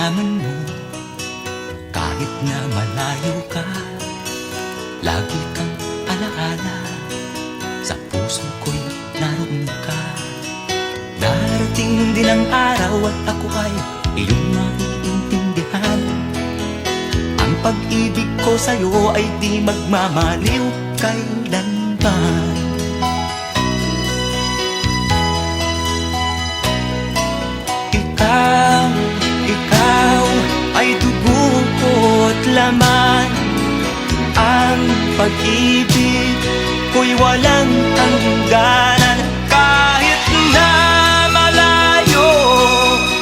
Malaman mo, kahit na malayo ka, lagi kang alaala. Sa puso ko'y naroon ka. Darating din ang araw at ako ay iyong maiintindihan. Ang pag-ibig ko sa'yo ay di magmamaliw kailanman. Ikaw ay dugo ko't laman. Ang pag-ibig ko'y walang hangganan. Kahit na malayo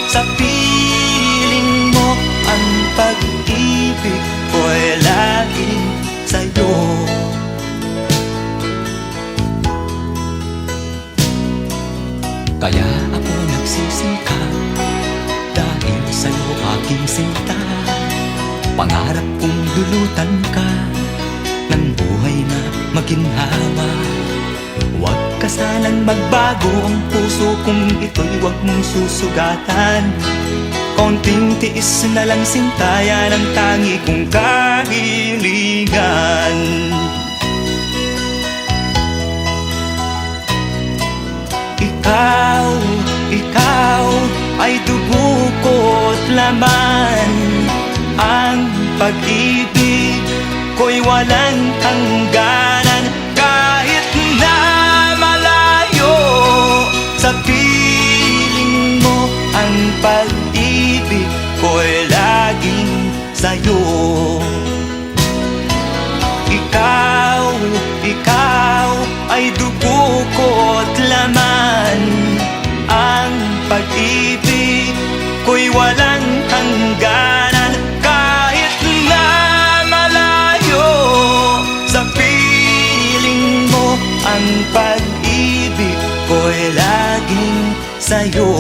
sa piling mo, ang pag-ibig ko'y laging sa'yo. Kaya ako nagsisikap dahil sa'yo aking sinta. Pangarap kong dulutan ka ng buhay na maginhawa. Huwag ka sanang magbago, ang puso kong ito'y huwag mong susugatan. Konting tiis na lang sinta, yan ang tangi kong kahilingan. Ikaw ay dugo ko't laman. Ang pag-ibig ko'y walang hangganan. Kahit na malayo sa piling mo, ang pag-ibig ko'y laging sa'yo. Ikaw ay dugo ko't laman. Ang pag-ibig ko'y walang hangganan. Kahit na malayo sa piling mo, ang pag-ibig ko'y laging sa'yo.